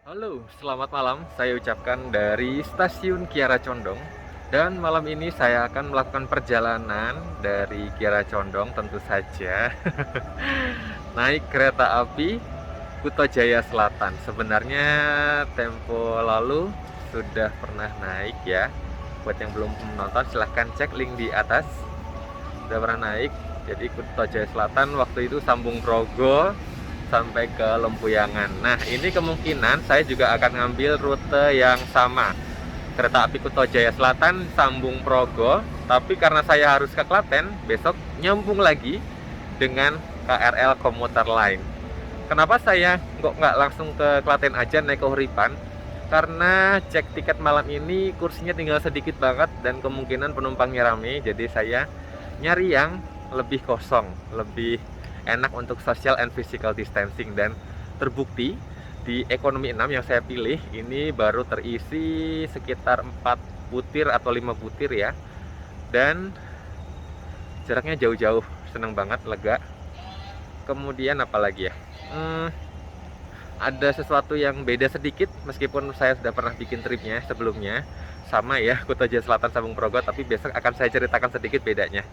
Halo, selamat malam. Saya ucapkan dari Stasiun Kiara Condong. Dan malam ini saya akan melakukan perjalanan dari Kiara Condong tentu saja naik kereta api Kuto Jaya Selatan. Sebenarnya tempo lalu sudah pernah naik ya. Buat yang belum menonton silahkan cek link di atas. Sudah pernah naik. Jadi Kuto Jaya Selatan waktu itu sambung Progo sampai ke Lempuyangan. Nah, ini kemungkinan saya juga akan ngambil rute yang sama. Kereta api Kuto Jaya Selatan sambung Progo, tapi karena saya harus ke Klaten, besok nyambung lagi dengan KRL komuter lain. Kenapa saya nggak langsung ke Klaten aja naik ke Huripan? Karena cek tiket malam ini kursinya tinggal sedikit banget dan kemungkinan penumpangnya rame, jadi saya nyari yang lebih kosong, lebih enak untuk social and physical distancing. Dan terbukti di ekonomi 6 yang saya pilih ini baru terisi sekitar 4 butir atau 5 butir ya, dan jaraknya jauh-jauh, seneng banget, lega. Kemudian apalagi ya, ada sesuatu yang beda sedikit meskipun saya sudah pernah bikin tripnya sebelumnya sama ya, Kuto Jaya Selatan sambung Progo, tapi besok akan saya ceritakan sedikit bedanya.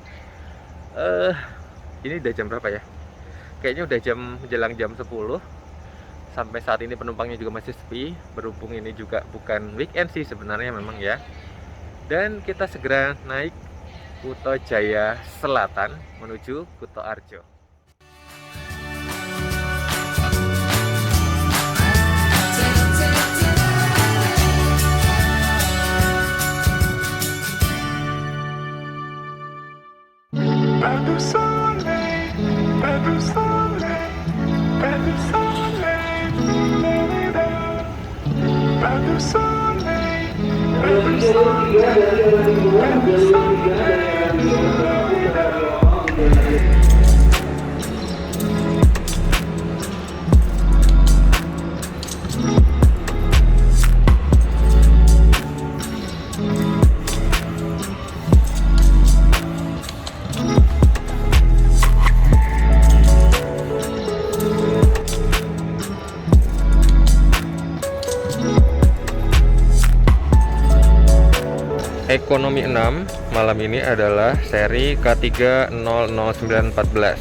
Ini udah jam berapa ya? Kayaknya udah menjelang jam 10. Sampai saat ini penumpangnya juga masih sepi, berhubung ini juga bukan weekend sih sebenarnya memang ya. Dan kita segera naik Kuto Jaya Selatan menuju Kuto Arjo. Pas soleil, pas de soleil, pas de soleil, pas de soleil, pas de soleil, pas de soleil. Ekonomi 6 malam ini adalah seri K3000914.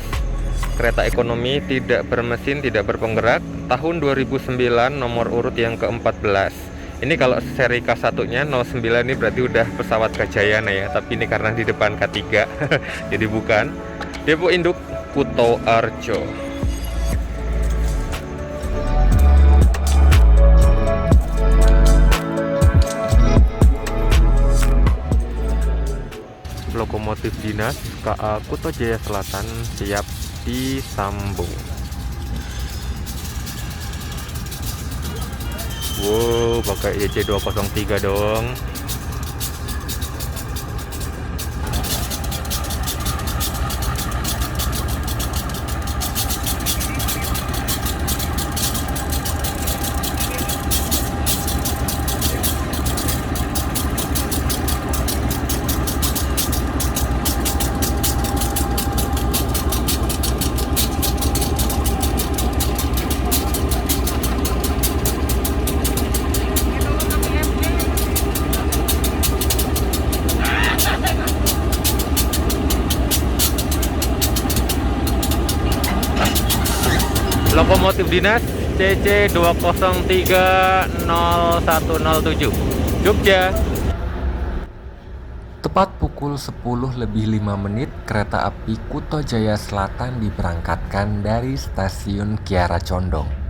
Kereta ekonomi tidak bermesin, tidak berpenggerak, tahun 2009, nomor urut yang ke-14. Ini kalau seri K1-nya 09 ini berarti udah pesawat Gajayana ya, tapi ini karena di depan K3 jadi bukan. Depo induk Kuto Arjo. Lokomotif dinas KA Kuto Jaya Selatan siap disambung. Wow, pakai YC203 dong. Lokomotif dinas CC2030107 Jogja. Tepat pukul 10:05 kereta api Kuto Jaya Selatan diberangkatkan dari stasiun Kiara Condong.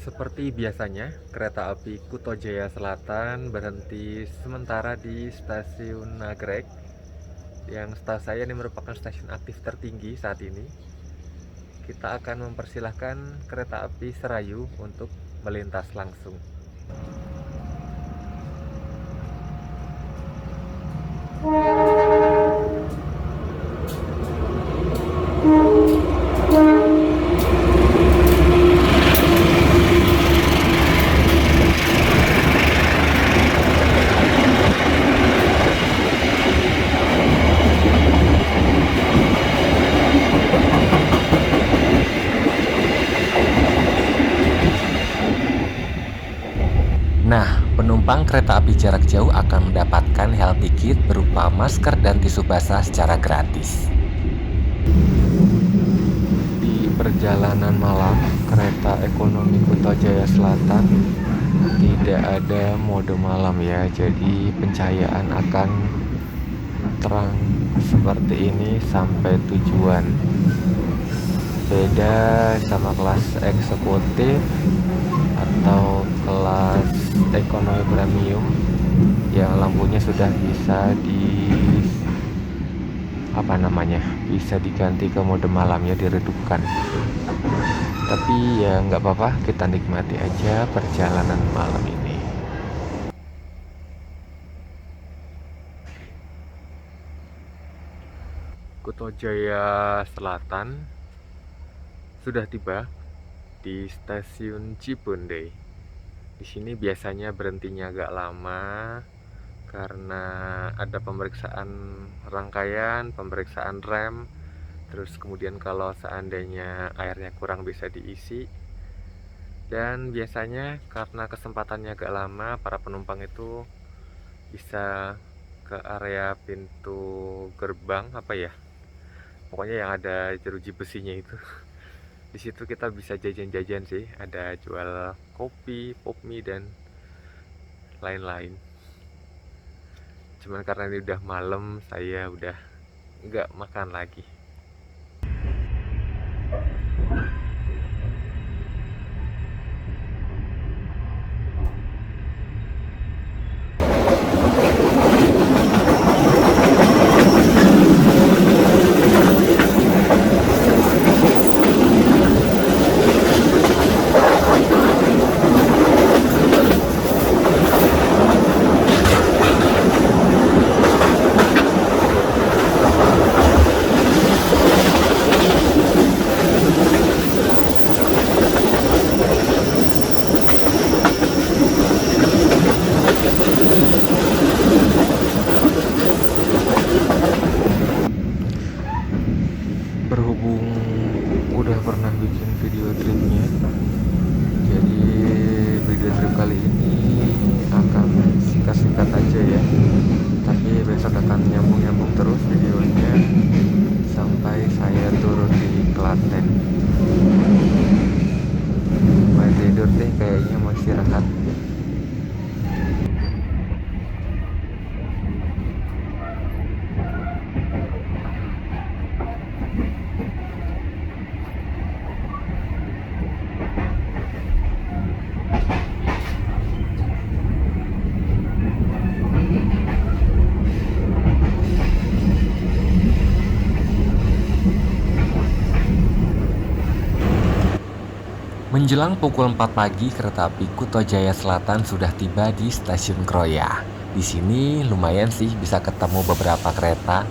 Seperti biasanya, kereta api Kuto Jaya Selatan berhenti sementara di stasiun Nagrek, yang setahu saya ini merupakan stasiun aktif tertinggi saat ini. Kita akan mempersilahkan kereta api Serayu untuk melintas langsung. penumpang kereta api jarak jauh akan mendapatkan health ticket berupa masker dan tisu basah secara gratis. Di perjalanan malam kereta ekonomi Kuto Jaya Selatan tidak ada mode malam ya, jadi pencahayaan akan terang seperti ini sampai tujuan. Beda sama kelas eksekutif atau kelas ekonomi premium yang lampunya sudah bisa bisa diganti ke mode malamnya, diredupkan. Tapi ya nggak apa-apa, kita nikmati aja perjalanan malam ini. Kuto Jaya Selatan sudah tiba di stasiun Cipunde. Di sini biasanya berhentinya agak lama karena ada pemeriksaan rangkaian, pemeriksaan rem, terus kemudian kalau seandainya airnya kurang bisa diisi. Dan biasanya karena kesempatannya agak lama, para penumpang itu bisa ke area pintu gerbang pokoknya yang ada jeruji besinya itu. Di situ kita bisa jajan-jajan sih, ada jual kopi, pop mie dan lain-lain. Cuman karena ini udah malam, saya udah nggak makan lagi. Berhubung udah pernah bikin video tripnya, jadi video trip kali ini akan singkat-singkat aja ya, tapi besok akan nyambung-nyambung terus videonya sampai saya turun di Klaten. Mau tidur deh, kayaknya mau istirahat. Menjelang pukul 4 pagi, kereta api Kuto Jaya Selatan sudah tiba di stasiun Kroya. Di sini lumayan sih bisa ketemu beberapa kereta.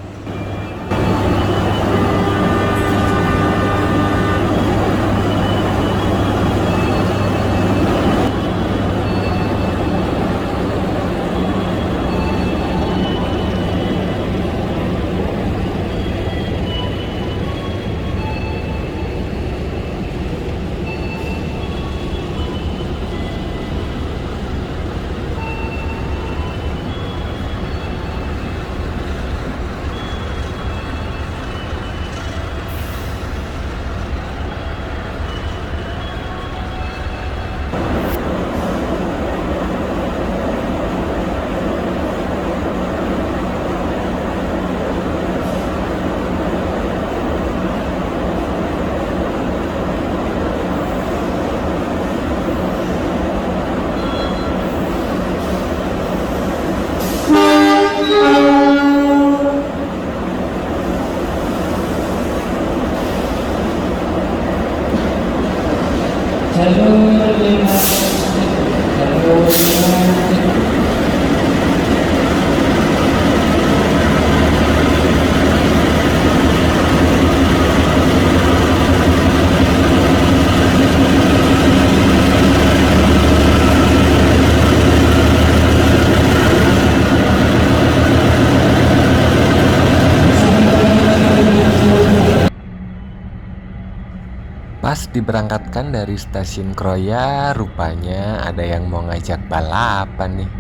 Pas diberangkatkan dari stasiun Kroya, rupanya ada yang mau ngajak balapan nih.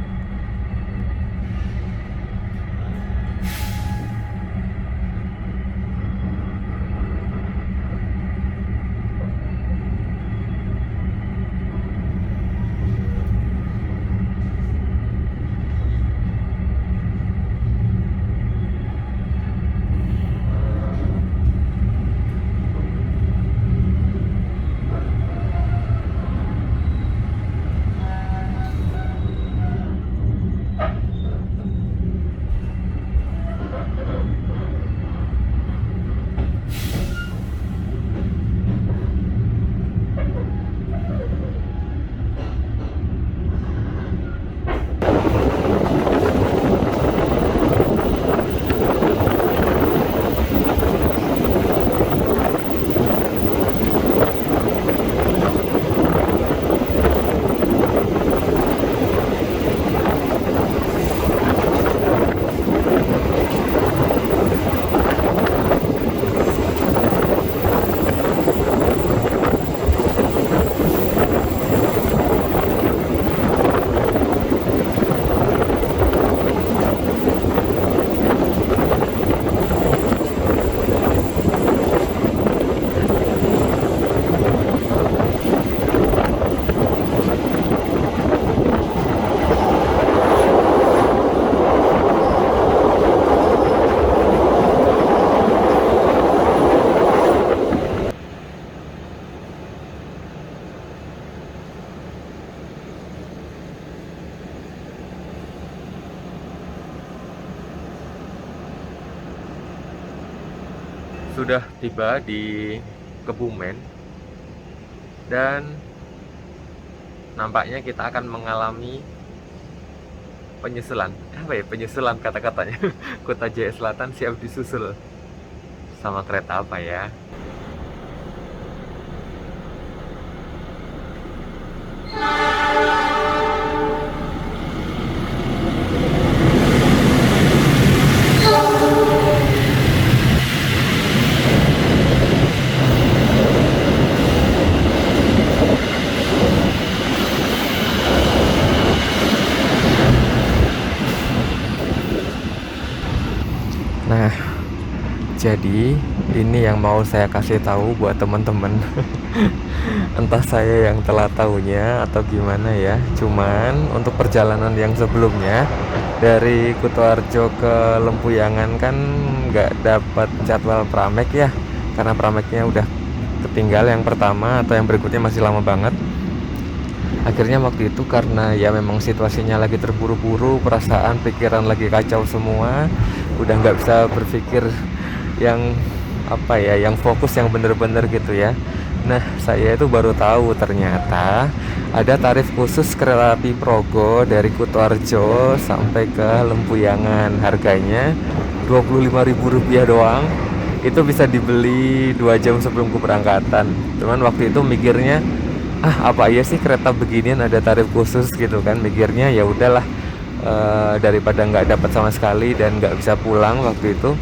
sudah tiba di Kebumen dan nampaknya kita akan mengalami penyusulan kata-katanya. Kota Jaya Selatan siap disusul sama kereta apa ya. Nah, jadi ini yang mau saya kasih tahu buat teman-teman. Entah saya yang telah tahunya atau gimana ya. Cuman untuk perjalanan yang sebelumnya dari Kutoarjo ke Lempuyangan kan nggak dapat jadwal pramek ya, karena prameknya udah ketinggal yang pertama atau yang berikutnya masih lama banget. Akhirnya waktu itu karena ya memang situasinya lagi terburu-buru, perasaan pikiran lagi kacau semua, udah nggak bisa berpikir yang apa ya, yang fokus yang bener-bener gitu ya. Nah, saya itu baru tahu ternyata ada tarif khusus kereta api Progo dari Kutoarjo sampai ke Lempuyangan. Harganya Rp25.000 doang. Itu bisa dibeli 2 jam sebelum keberangkatan. Cuman waktu itu mikirnya, apa iya sih kereta beginian ada tarif khusus gitu kan, mikirnya ya udahlah, daripada nggak dapat sama sekali dan nggak bisa pulang waktu itu.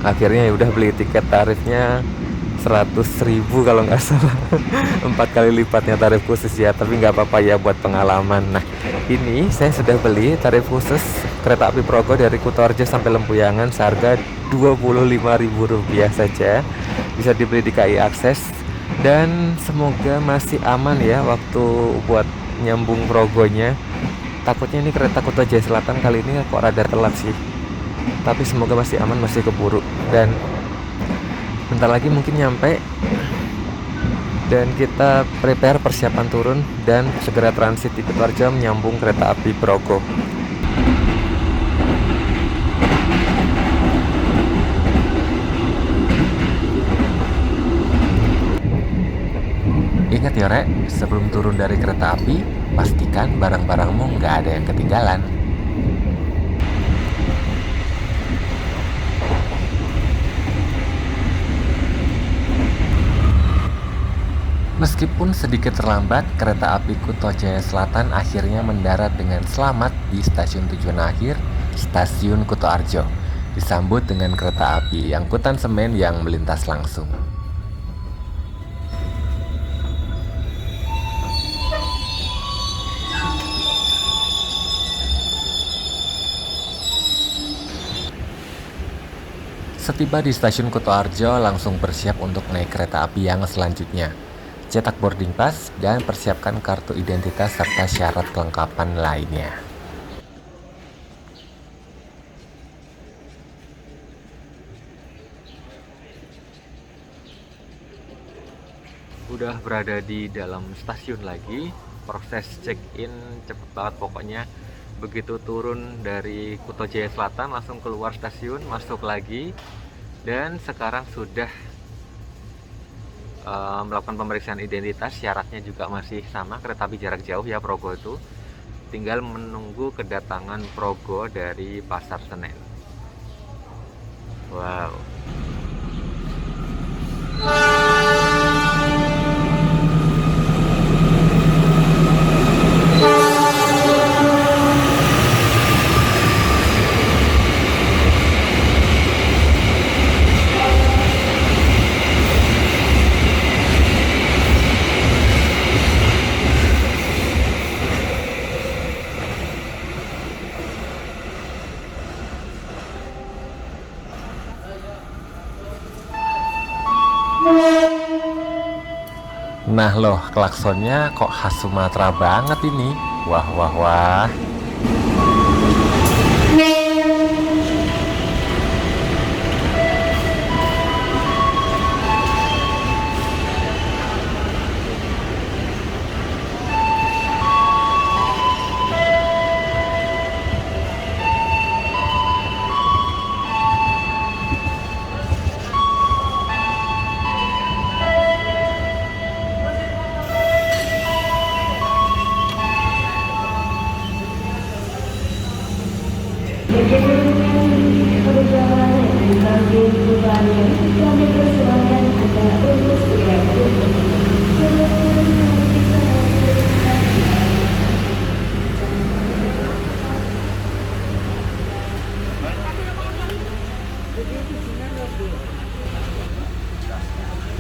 Akhirnya ya udah beli tiket, tarifnya 100.000 kalau nggak salah. 4 kali lipatnya tarif khusus ya, tapi nggak apa-apa ya buat pengalaman. Nah, ini saya sudah beli tarif khusus kereta api Progo dari Kutoarjo sampai Lempuyangan seharga Rp25.000 saja. Bisa dibeli di KAI Akses. Dan semoga masih aman ya waktu buat nyambung Progonya. Takutnya ini kereta Kota Jaya Selatan kali ini kok rada telat sih, tapi semoga masih aman, masih keburu. Dan bentar lagi mungkin nyampe, dan kita prepare persiapan turun dan segera transit di Kutoarjo menyambung kereta api Progo. Ingat ya Rek, sebelum turun dari kereta api, pastikan barang-barangmu nggak ada yang ketinggalan. Meskipun sedikit terlambat, kereta api Kuto Jaya Selatan akhirnya mendarat dengan selamat di stasiun tujuan akhir, Stasiun Kutoarjo, disambut dengan kereta api angkutan semen yang melintas langsung. Setiba di stasiun Kutoarjo, langsung bersiap untuk naik kereta api yang selanjutnya. Cetak boarding pass dan persiapkan kartu identitas serta syarat kelengkapan lainnya. Udah berada di dalam stasiun lagi, proses check-in cepet banget pokoknya. Begitu turun dari Kuto Jaya Selatan langsung keluar stasiun, masuk lagi, dan sekarang sudah melakukan pemeriksaan identitas. Syaratnya juga masih sama, kereta api jarak jauh ya Progo itu. Tinggal menunggu kedatangan Progo dari Pasar Senen. Wow. Nah loh, klaksonnya kok khas Sumatera banget ini. Wah wah wah.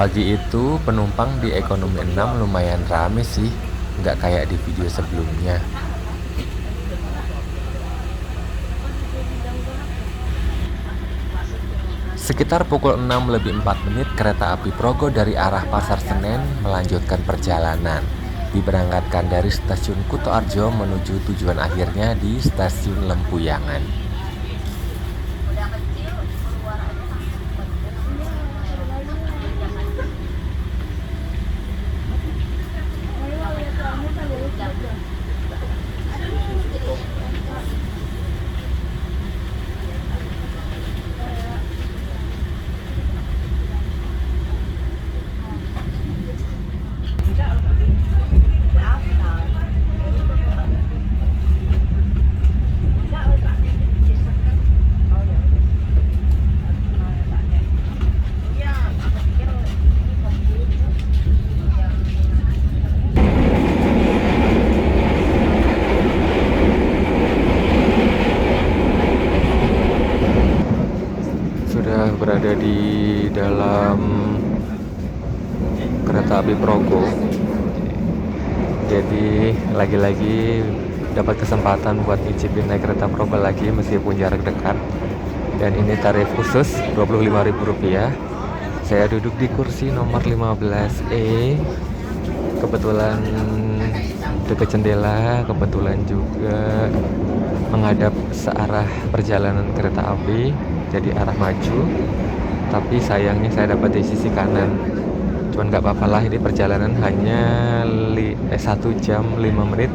Pagi itu penumpang di ekonomi 6 lumayan rame sih, nggak kayak di video sebelumnya. Sekitar pukul 6 lebih 4 menit kereta api Progo dari arah Pasar Senen melanjutkan perjalanan. Diberangkatkan dari stasiun Kutoarjo menuju tujuan akhirnya di stasiun Lempuyangan. Sudah berada di dalam kereta api Progo. Jadi lagi-lagi dapat kesempatan buat nyicipin naik kereta Progo lagi meskipun jarak dekat. Dan ini tarif khusus Rp25.000. Saya duduk di kursi nomor 15E. Kebetulan dekat jendela, kebetulan juga menghadap searah perjalanan kereta api, jadi arah maju. Tapi sayangnya saya dapat di sisi kanan. Cuman nggak apa-apa lah, ini perjalanan hanya 1 jam 5 menit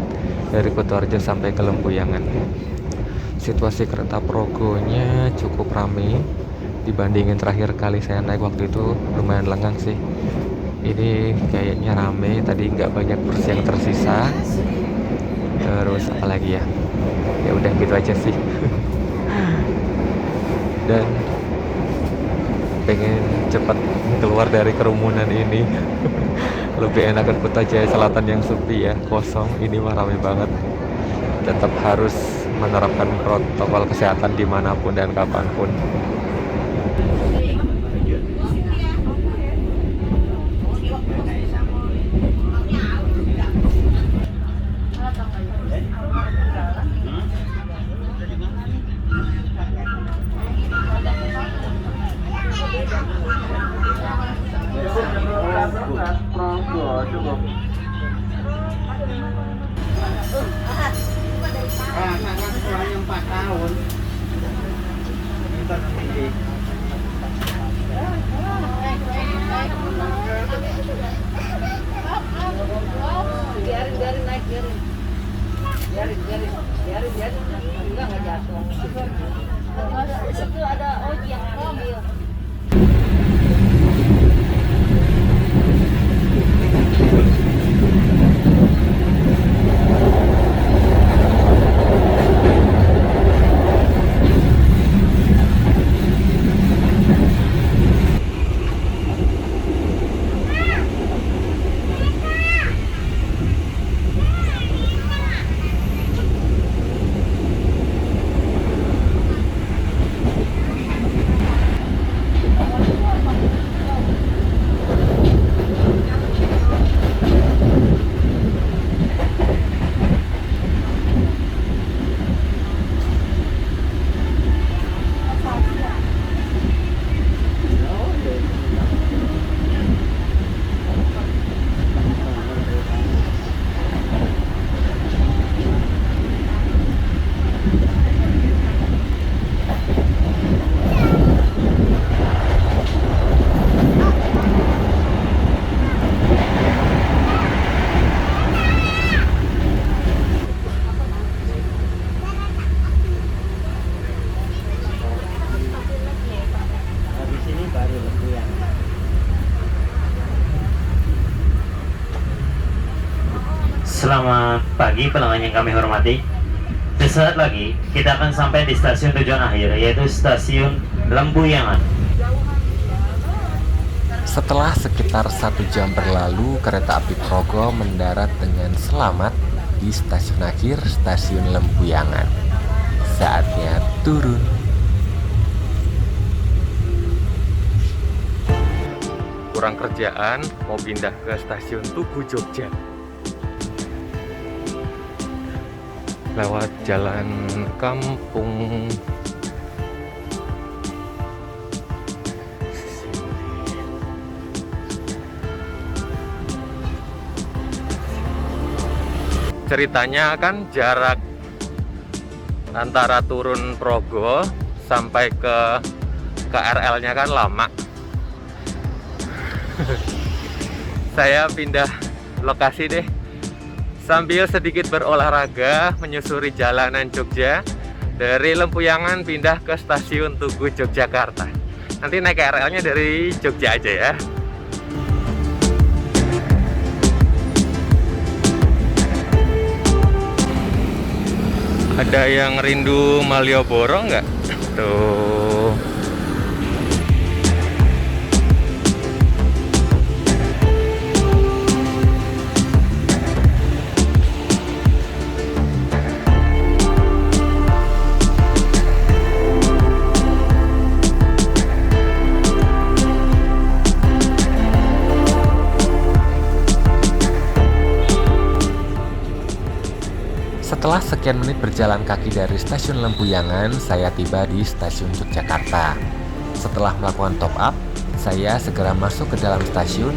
dari Kutoarjo sampai ke Lempuyangan. Situasi kereta Progonya cukup ramai dibandingin terakhir kali saya naik, waktu itu lumayan lengang sih. Ini kayaknya rame, tadi nggak banyak kursi yang tersisa. Terus apalagi ya, ya udah gitu aja sih. Dan pengen cepat keluar dari kerumunan ini. Lebih enakan Kutajaya Selatan yang sepi ya, kosong. Ini mah rame banget. Tetap harus menerapkan protokol kesehatan dimanapun dan kapanpun. Kurangnya 4 tahun. Biarin naik, biarin enggak jatuh. Itu ada ojek yang mobil. Selamat pagi pelanggan yang kami hormati. Sesaat lagi kita akan sampai di stasiun tujuan akhir, yaitu stasiun Lempuyangan. Setelah sekitar 1 jam berlalu, kereta api Progo mendarat dengan selamat di stasiun akhir Stasiun Lempuyangan. Saatnya turun. Kurang kerjaan, mau pindah ke stasiun Tugu Jogja. Lewat jalan kampung. Ceritanya kan jarak antara turun Progo sampai ke KRL-nya kan lama. Saya pindah lokasi deh, sambil sedikit berolahraga menyusuri jalanan Jogja. Dari Lempuyangan pindah ke stasiun Tugu Yogyakarta. Nanti naik KRL-nya dari Jogja aja ya. Ada yang rindu Malioboro nggak? Tuh. Setelah sekian menit berjalan kaki dari stasiun Lempuyangan, saya tiba di stasiun Yogyakarta. Setelah melakukan top up, saya segera masuk ke dalam stasiun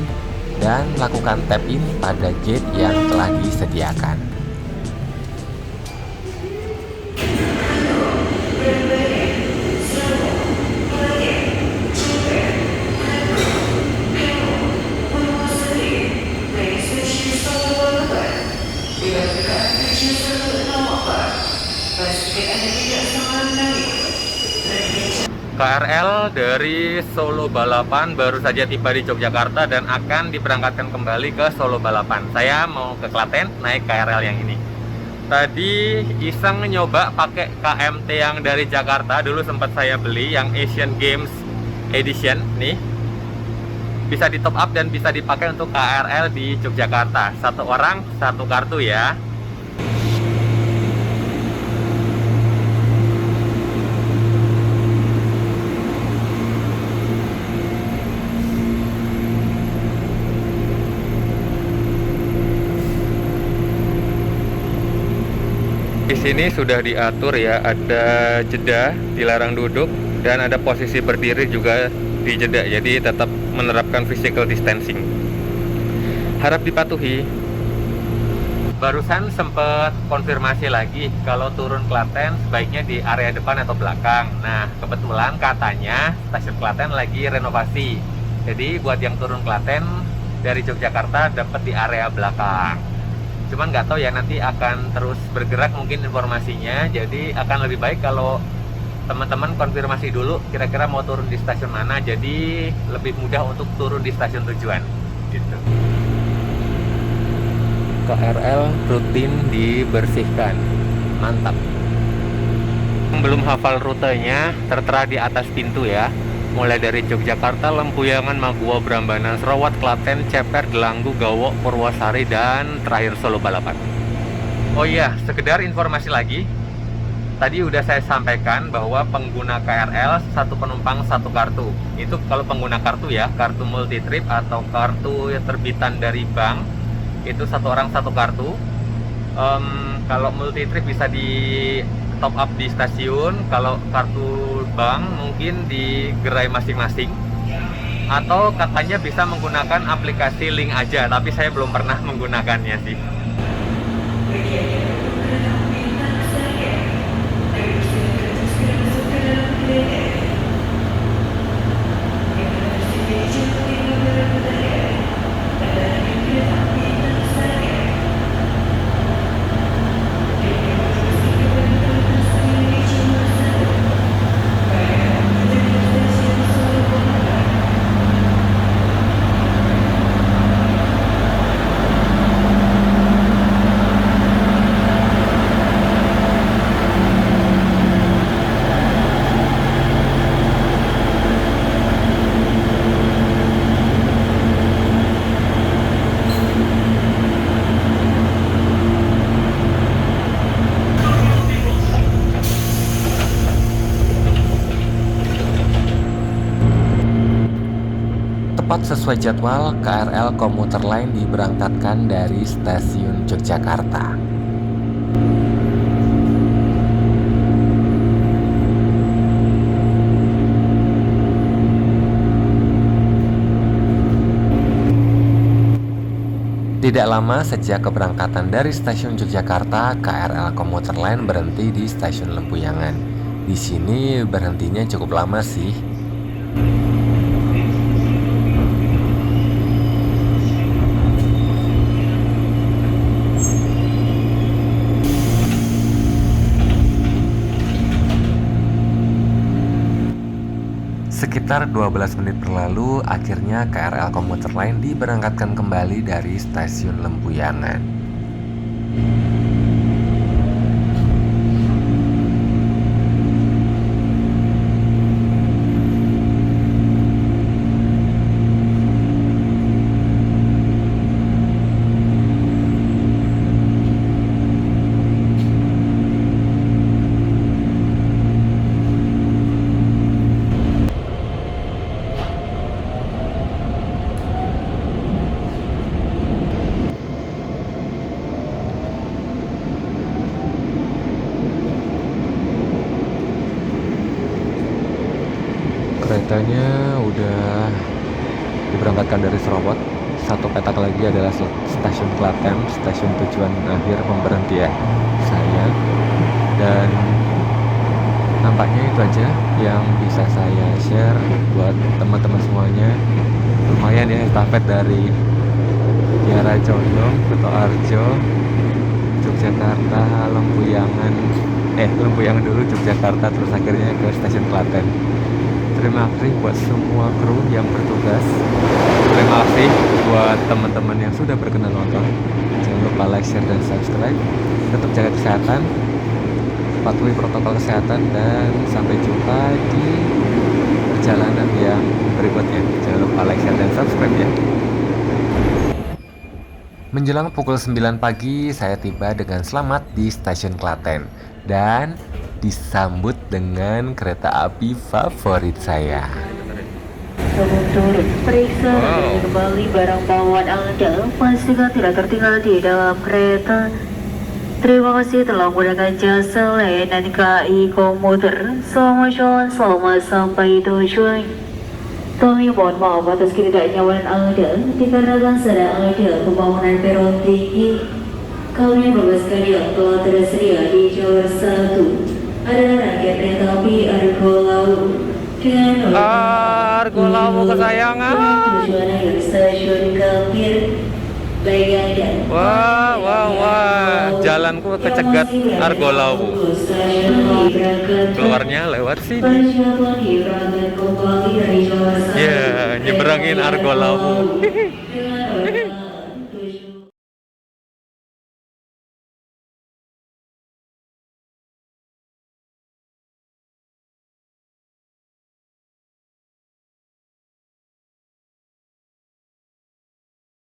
dan melakukan tap in pada gate yang telah disediakan. KRL dari Solo Balapan baru saja tiba di Yogyakarta dan akan diberangkatkan kembali ke Solo Balapan. Saya mau ke Klaten naik KRL yang ini. Tadi iseng nyoba pakai KMT yang dari Jakarta, dulu sempat saya beli yang Asian Games Edition nih. Bisa di top up dan bisa dipakai untuk KRL di Yogyakarta. 1 orang 1 kartu ya. Di sini sudah diatur ya, ada jeda, dilarang duduk, dan ada posisi berdiri juga di jeda. Jadi tetap menerapkan physical distancing. Harap dipatuhi. Barusan sempat konfirmasi lagi kalau turun Klaten sebaiknya di area depan atau belakang. Nah, kebetulan katanya stasiun Klaten lagi renovasi. Jadi buat yang turun Klaten dari Yogyakarta dapat di area belakang. Cuman nggak tahu ya, nanti akan terus bergerak mungkin informasinya. Jadi akan lebih baik kalau teman-teman konfirmasi dulu kira-kira mau turun di stasiun mana. Jadi lebih mudah untuk turun di stasiun tujuan gitu. KRL rutin dibersihkan. Mantap. Belum hafal rutenya, tertera di atas pintu ya. Mulai dari Yogyakarta, Lempuyangan, Magua, Brambanan, Serowat, Klaten, Ceper, Delanggu, Gawok, Purwosari, dan terakhir Solo Balapan. Oh iya, sekedar informasi lagi. Tadi udah saya sampaikan bahwa pengguna KRL 1 penumpang 1 kartu. Itu kalau pengguna kartu ya, kartu multi trip atau kartu terbitan dari bank, itu 1 orang 1 kartu. Kalau multi trip bisa di top up di stasiun, kalau kartu bank mungkin di gerai masing-masing, atau katanya bisa menggunakan aplikasi Link aja, tapi saya belum pernah menggunakannya sih. Tepat sesuai jadwal, KRL komuter lain diberangkatkan dari stasiun Yogyakarta. Tidak lama sejak keberangkatan dari stasiun Yogyakarta, KRL komuter lain berhenti di stasiun Lempuyangan. Di sini berhentinya cukup lama sih. Sekitar 12 menit berlalu, akhirnya KRL komuter lain diberangkatkan kembali dari stasiun Lempuyangan. Keretanya udah diberangkatkan dari Serobot. Satu petak lagi adalah stasiun Klaten, stasiun tujuan akhir pemberhentian saya. Dan nampaknya itu aja yang bisa saya share buat teman-teman semuanya. Lumayan ya estafet dari Kiara Condong, Kutoarjo, Yogyakarta, Lempuyangan dulu Yogyakarta, terus akhirnya ke stasiun Klaten. Terima kasih buat semua kru yang bertugas. Terima kasih buat teman-teman yang sudah berkenan nonton. Jangan lupa like, share, dan subscribe. Tetap jaga kesehatan, patuhi protokol kesehatan, dan sampai jumpa di perjalanan yang berikutnya. Jangan lupa like, share, dan subscribe ya. Menjelang pukul 9 pagi, saya tiba dengan selamat di stasiun Klaten dan disambut dengan kereta api favorit saya. Sebelum turun, periksa dan kembali barang bawaan Anda. Pastikan tidak tertinggal di dalam kereta. Terima kasih telah menggunakan jasa layanan KAI Komuter. Selamat jalan, selamat sampai tujuan. Kami mohon maaf atas ketidaknyamanan Anda dikarenakan sedang ada pembangunan peron tinggi. Kami bebaskan yang telah tersedia di jalur 1 adalah rangkaian kereta api Argo Lawu dengan Argo Lawu kesayangan. tujuan akhir stasiun Gambir. Baik Anda. Wah, jalanku kecegat Argo Lawu. Keluarnya lewat sini. Perjalanan diberangkat kembali dari jalur 1. Ya, nyeberangin Argo Lawu. Dengan